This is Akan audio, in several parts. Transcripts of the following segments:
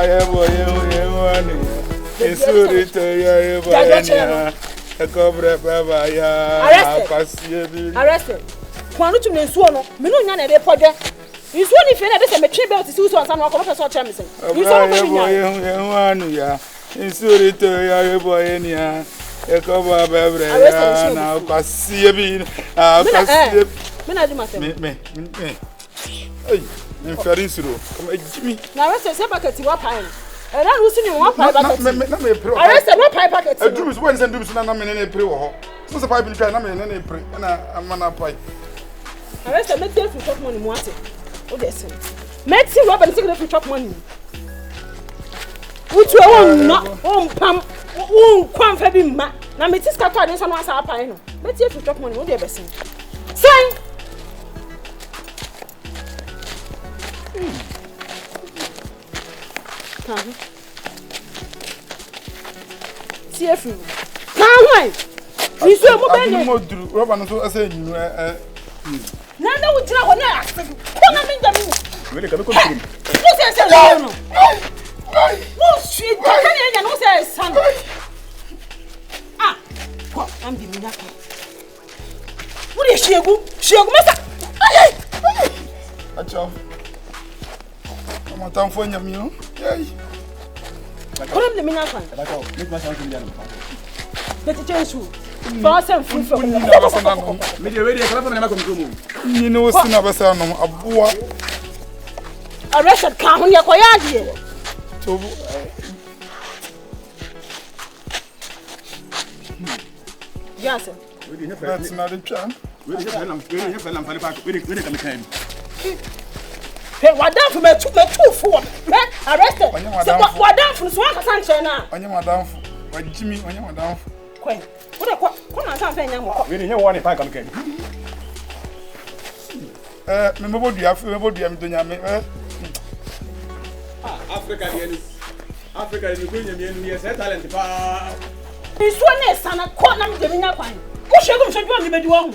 Abraya boy, one. It's sorry to your boy. A cobra, Baba, arrested. Kwanu to me so no, me no nya na be podwe. Isu ni fe na be se me twe belt si so ansa no akọ so cha me se. Isu no be nya. One ya. It's sorry to your boy nya. A cobra, Baba, na pasie bi. Pasie. Me na di matem. Me. Hey, me fari suro. Come Jimmy. Na arrested se bucket wa pan. And I was in one pipe bucket. Arrested one pipe bucket. A drums when send drums na me na pray wo. So the pipe try na me na pray. Na mana pipe. Arrested me take free chop money mo ate. O dey say. Me ti Robert take free chop money. Utu e won na, won pam, won kwan fa bi ma. Na me ti scatter dey so no asa apan no. Me take free chop money o dey be say. Say. See if you. Now why? You so mo be ni. Robert so say you na na wo tira ho na asse. Ko na me ndam ni. We dey come come. Who say no? Who sweet ka na nya no say son. Ah. Ko am di mi na ko. Wo dey shegu masa. Ay. Acha. Mama tan fo nyam yo. Yai. Koram de mi na kan. Acha, make my sound to me na. Let change. For some food for me. Me dey ready kala fa na come come. Ni no si na basa no aboa. Arrested ka ho ye ko ya die. To Yes. That's not a charm. We dey fell am park. We dey come time. Hey, what down for me two for? Arrested. What down for so aka san na. Onye madam fu. Wa Jimmy onye madam fu. Kwen. Ko na san fa nya mo. We dey here one park come. Me mebodua me donya me. Africa is going to be here talent pa. Isu na sana ko na me de nya kwan. Ko shegu so dwa me be duwa hu.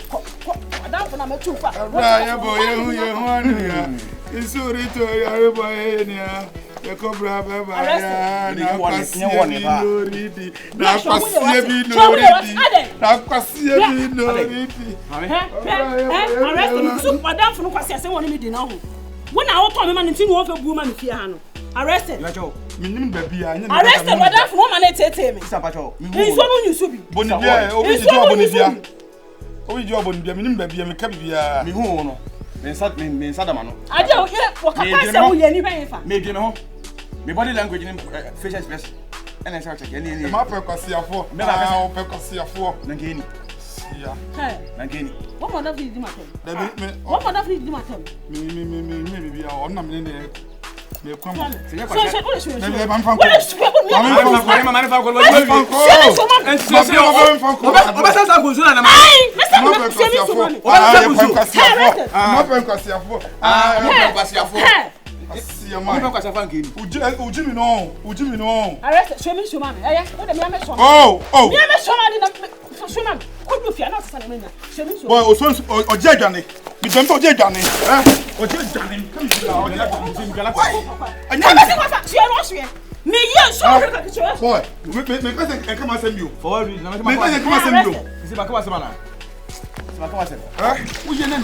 Ko adam na me tu fa. Ya boy ye hu anu ya. Isu rito ya boy ni ya. Ya cobra baba ya. Na pasie bi loridi. Na pasie bi loridi. Na pasie bi loridi. Arrested. So madam for no kwase ase woni me di na hu. When I want to me man tin wo fa bu ma me fie ha no. Arrested. Minim baby a nya. Arrested madam for no man tete me. Sapacho. Isu no nyusu bi. Bonibia obi ji bonibia. Obi ji bonibia minim baby me ka bibia. Me hu no. Me sadama no. Ade o ye wo kaka se wo ye ni ben fa. Me bi me ho. Me body language ni facial expression. Ena say check ni. Ma pe kwasiafo. Ah, pe kwasiafo. Na ngeni. Ya. Na ngeni. What mother feed di matem? What mother feed di matem? Me bibia o na me ne me kwam. So Me ban fan ko. Ujimi no. Arrest, show me show man. Eh, what the me show. Oh. Me show man na show man. Could you fear not to say me na. Show me show. Boy, oje adwane. Mi dem oje adwane. Oje adwane. Come here. Oje gala. Anya. Me ye show me ka show. Boy, me pese come asem you. For what reason? Me pese come asem you. Isi ba come asem na. Isi ba come asem. Wo ye ne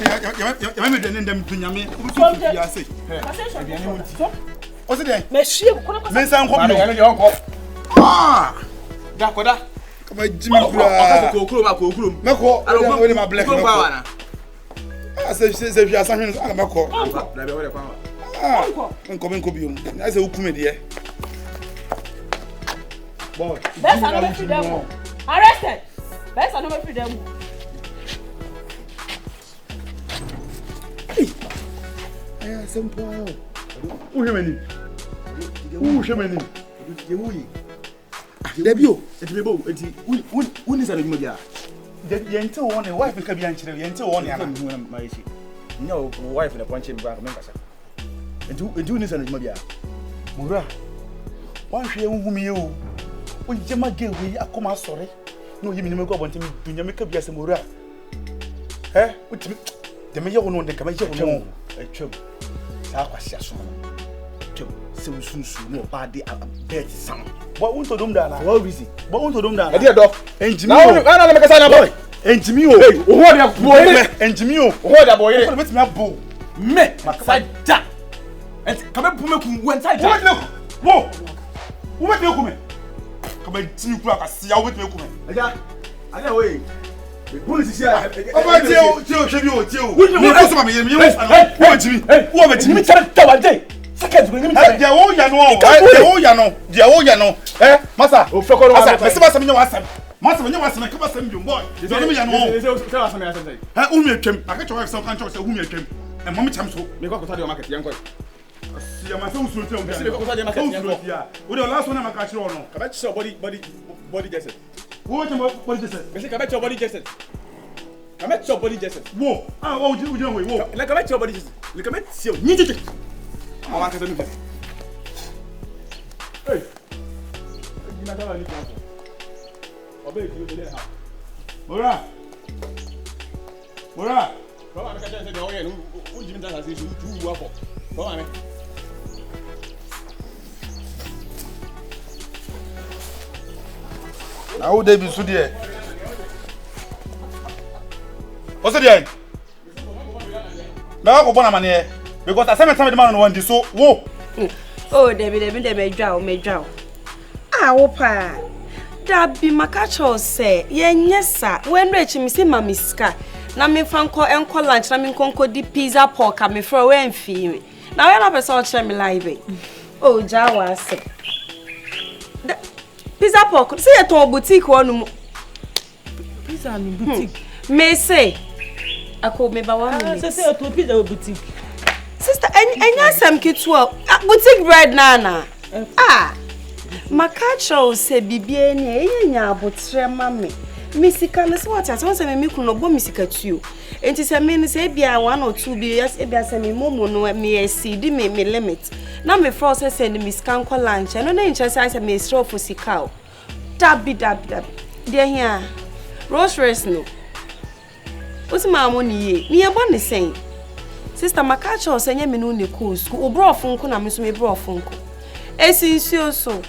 me de ne dem dunyame. Wo so fi ase. Ebiane mu ti. O se dey. Me hie ko na Me san ko bi. Ah! Da koda. Come Jimmy bra. Kokuro. Me ko. Alo we ma black. Ko ba na. Ah, se fi asa hwenu ala me ko. Da be we kwa. Ah. Nko bi o. Na se ukume de. Boy. Best I no free them. Arrested. Best I no free them. Aya simple. Uhemani. Uhemani. Je wuyi. Debio. Etibebo eti woni sa dwuma bia. Yente won e wife ka bia nkyere yente won ya na. Ma yishi. Nya o wife na ponche bia ka menkasa. Eti woni sa dwuma bia. Mura. Wan hwe ehumi ye o. O jema gewe akoma asore. No yimi ni me ko bonte mi dunya me ka bia se mura. Utimi de me ye wono de ka me ye wono. Etwem. Sa kwasi aso. Twem. say we soon no bad day bet some. But won't to dom da na. What reason? But won't to dom da. E dey do. Enjimi. Na make say na boy. Enjimi o. Hey, o hold your boy. Enjimi o. O hold your boy. Ko bet me abo. Me, makasa da. Enti ka be pume ku wenta da. Wo. Wo bet me ku me. Ka be timi ku akasi ya wo bet me ku me. Aja we. Police here. Oba tio shebi o tio. Me ko so ma me wo jimi. Wo be jimi. Me tell tawaje. Second we me tell. Dia wo ya no. Masa. O feko no. Masa, me se masa me nya wasam. Masa me nya wasam ka basam bi boy. Dia me ya no. Say wasam ya say. Hu me twem. Aka cho wife so kan cho say hu me twem. E mama cham so. Me ko ko market yan ko. Ya ma se usuro twem. Me ko ko market yan ko. Wo the last one na maka chiro no. Ka ba chi body just. Wo te body just. Me say ka ba chi body just. Ka ba chi body just. Wo. Ah, wo uji we wo. Le ka ba chi body just. Le ka ba chi o. Ni tete. I want to say no. Hey. You na tell me something. Obey you dey ha. Bora. Baba me ka say dey o ye no. O jimi dance as you do work for. Baba me. Na wo dey bi su there. What's there? Na ko bona mane because I say me time man no want so wo. Oh, Debbie, medjow. Ah, wo pa. Dabi makacho say, yes sir. When reach me say mama ska. Na me fanko enko lunch na me konko di pizza pork me fro we mfi me. Na we na person che me live. Oh, jawa say. Pizza pork, say e ton boutique wonu. Pizza ni boutique. Me say ako me ba 1 minute. Say to pizza boutique. Sister, enya sam kitwa boutique bread nana. Ah. Makacho se bibie ni enya abotre mame. Misika no se what ase won se me kuno bo misika tuo. Enti se me ni se bia 1 or 2 bi yes e bia se me momo no me exceed me limit. Na me force send misika nko lunch. No na nche se me stro for sikao. Dabi. Dia here. Rose race no. Osi ma mo ni ye. Ni e bo ni sen. Sister Makacho say nya me no ne ko school. Obrofo nko na me so me brofo nko. Esinsuo so.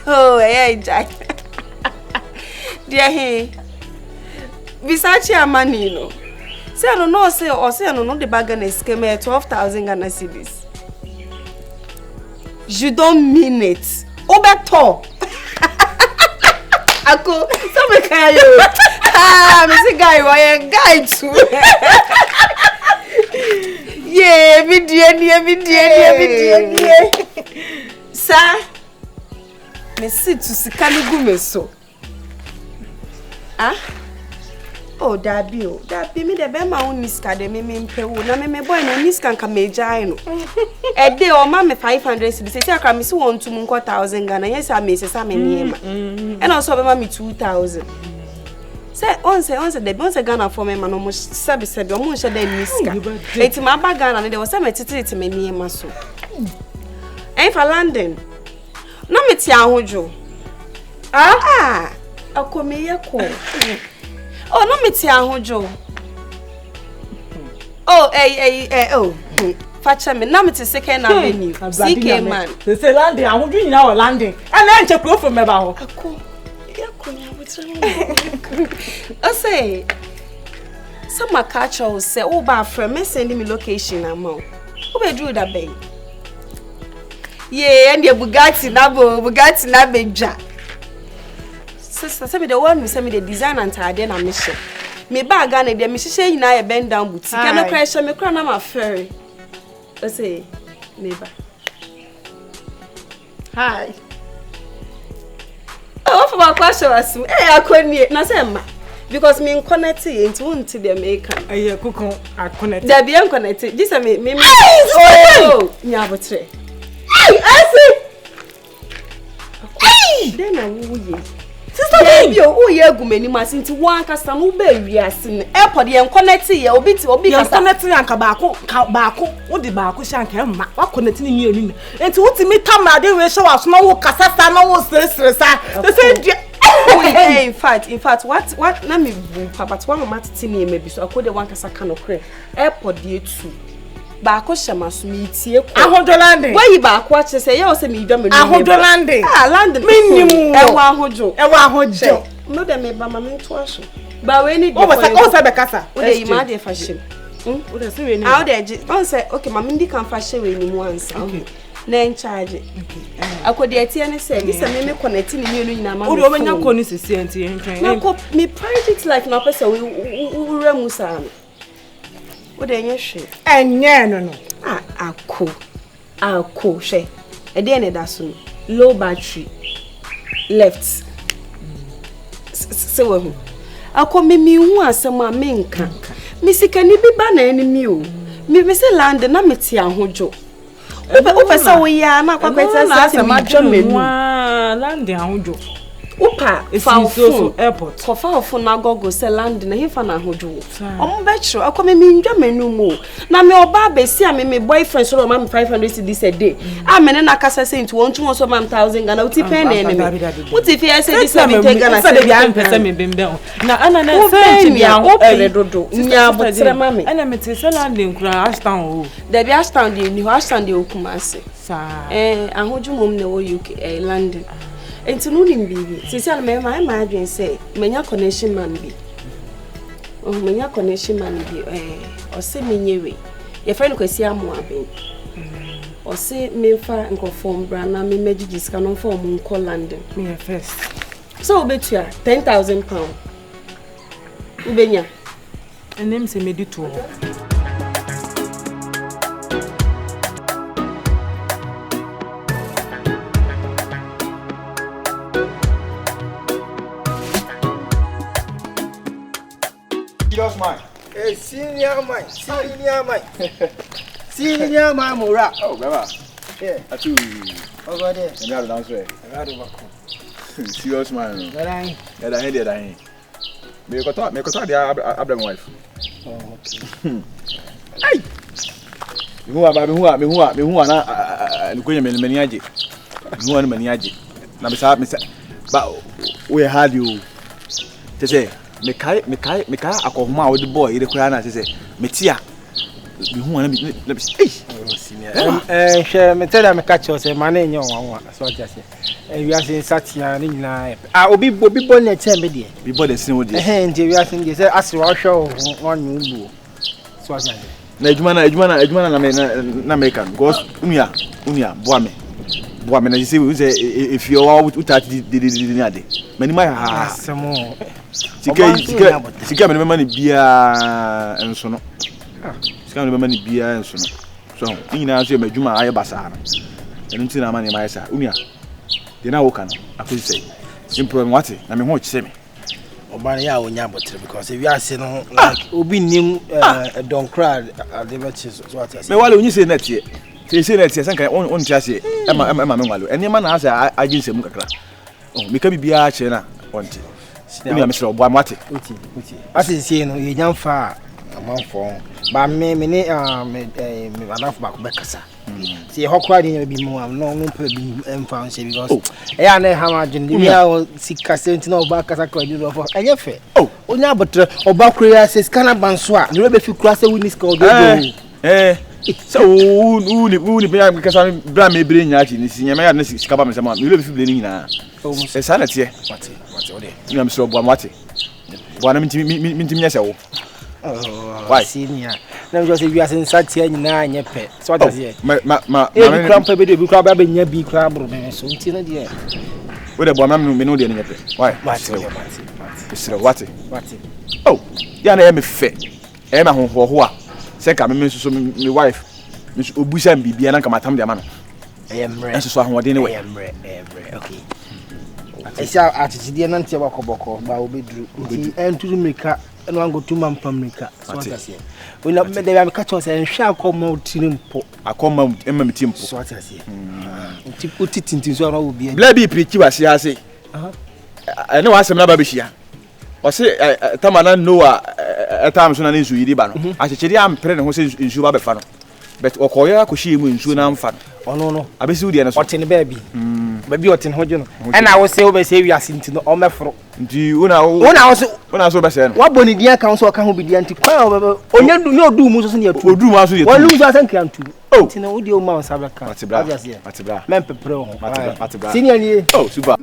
Oh, Jack. Dear he. Bisachi amani no. Say no say or say no the bag na scheme 12,000 Ghana cedis. You don't mean it. Obeto. Ako, so me kayo. Ah, me say guy, why a guy too. Yeah, video. Sir, me sit to sikani gume so. Ah? Oh, Dabi me de be ma on niska de me mpewo na me boy na niska nka mejai no. E dey o ma me 500 cedis. Say akra me se won tum nko 1,000 Ghana. Yes, I me se me niema. E na so be ma me 2,000. Say on say Ghana for me man no mo sabi o mo nche de niska. Eti ma ba Ghana ne de o say me titiri me niema so. En for London. Na me ti ahojo. Ah, akomi ye ko. Oh, no me ti ahojo. Oh, Facha me na me ti second avenue. CK man. They say landing, ahojo nyina o landing. And na nche kro from me ba ho. Ako. Yakonya butra. I say some Makacho say o ba friend me send me location amount. Who be do that bay? Yeah, and the Bugatti na beja. Sister, say me the one who send me the design and tade na me share. Me bag and the me share nyina e bend down boutique. Can no pressure me kra na ma ferry. I say neighbor. Hi. Oh, for my question was akoni na say ma because me connect into unti the American. Aye kokon connect. There be connect. This me oh nyabotre. I see. Hey! Then I wo Sister baby o ye agumani masinti wan kasa no ba wiase ne airport ye connect ye obi kasa connect anka baako wo di baako shanka ma wa connect ni mienu ne enti wutimi tamade we show aso na wo kasa sa na wo sresresa say in fact what na me bu papa to one mama titi ni e mebi so akode wan kasa kanokre airport ye tu baako hyemaso mi tie ko ahodolande wayi baako ache say ye o say mi dwa me ahodolande land minnimu ewa ahojo no de me ba ma me to aso ba we ni o say bekasa o de ima de fashion o de say we ni how de on say okay ma me ndi kan fashion we ni mu ansa na in charge akodi etie ne say this me connect ni enu nyina ma o do menya ko ni sisi enti entwen na ko me private life na pesa we uramu sa no o de nye hwe enye no ako hwe e de ne da so low battery left se wo hu ako me hu asem a me nka me sika ni bi ba na enimi o me se land na meti ahojo o pesa wo ya na kwakweta se me dwa menu land ahojo upa so airport ko fa ofo na gogo se land na hifa na ahojo o be chiro akome mi ndwa menu mo na me oba besi a me boyfriend so ma 500 cedis a day a me na kasa say into 1 so ma 1000 Ghana uti pen na me uti fi say this me take Ghana say be am pesa me bembe na ana na say mi a opere dodo nya botre ma me ana me te say land nkura ashtown o da bi ashtown de ni ashtown de okumase sa ahojo mom na wo UK London enti no nim bibi sisi ala me ma adwen say menya connection man bi menya connection man bi o se menyewe ye fa no kwasi amu aben o se me fa nkofom bra na me magigi ska no fa mu nko London me first so obetua 10,000 pound ubenya enem se medito Just mine. Senior man, Mura. Oh, Baba. Yeah. Atu. Over there. And you down there. Serious man. That I. Me ko talk the Abraham wife. Oh, okay. Hey. Me hu na nkonya meni age. Me hu na meni age. Na me sa ba we had you. Te say me kai akohoma wo the boy ire kura na say metia me hu na me share me tell them catch us man enyo wanwa so just we are saying satia ni nyina obi bo na che me de bi bo de sin wo de nje we are saying de say ase wa hwe won ubu so just na adwuma na American because unia boa me na say we say if you are utati de ade mani ma ha asemo sika me mani bia enso no sika me mani bia enso no so nyina so adwuma aye basa na enu ntina mani ma yesa unia de na wo kan akosi say simple what na me ho chise me oban ya onya botre because if you are saying like obi nim don crowd they bet so what I say me wale onyi say net ye say net ye sanka on tiase ema me wale eni ma na asa agency mu kakra me ka bibia che na onti uni amesro bo amate uti asisi no ye nyamfa amanfo ba me ni me anafo ba ko bekasa si hokra ni bi mu am no mpa bi emfa nse because ya na ha ma dwen bi ya sika senti na oba kasa ko di rofo enye fe onya abotre oba kura se scanner banso a ne be fi kura se wini ska odo so uni be am kasa bra me bre nya chi ni si nyama ya na sika ba me sama me be fi bre ni nyina sa na tie wate ode ni am so bo amate bo na minti nyese wo why senior na we just say we are saying satia nyina anye pe so what is here ma e krampa be de bi kra ba be nya bi kra bro me so nti na de we de bo am me no de nya pe why wate oh ya na me fe e ma ho a se ka me so me wife me obusa mbibia na ka matam de ama no emre so ahode ne we emre okay esa atitide na ntia bakoboko ba obedru nti enturu meka eno ango tuma mpamrika so atase we na me dey am catch us en hwa akoma otirimpo akoma emma mitimpo so atase nti otitintin so na obi bla bi preach wase ase ene wasem na ba behia wase tamana noa etam so na nsu yidi ba no achechiri ampre ne ho se nsu ba befa no but okoya akohie mu nsu na mfa no ono no abesi wudi ene so otene ba bi baby otin hoje no and I will say we say we are sinti no o mefro nti una so be say no wa boni dia kan so ka ho bidia nti kwa onya du no du mu so ne atu odu ma so ye wa lu so asan kan tu nti na wo di o ma sabra kan matibra men pepre ho matibra senior ni oh super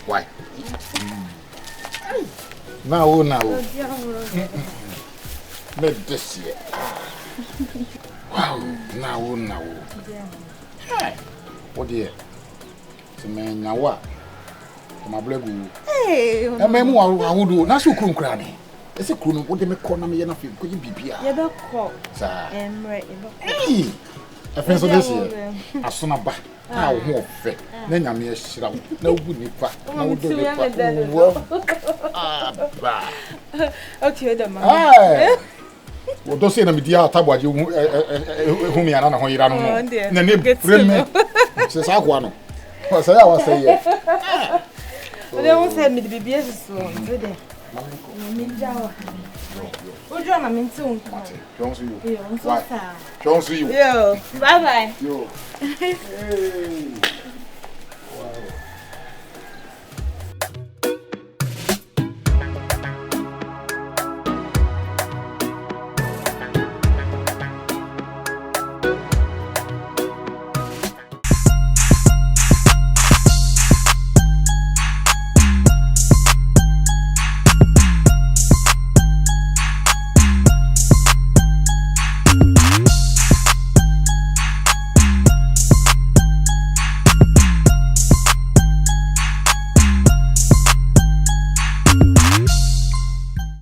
Why? Now. Let this year. Wow, now. Hey, what dear? To me, now what? My blog. Hey, I mean, I would do. Not so cool, cranny. It's a cool. What they make corner me enough. Could you be here? You don't call. Hey, I feel so this year. As soon as ah, more fair. Then I'm here, shroud. No good nipa. No do okay, the man. Ah, well, don't say I'm dear Tabaji whom you are not here. No, the name says I want. What's I was saying? But they won't send me the BBS so good. We'll draw my mint soon. Jones, you. Bye bye. Hey.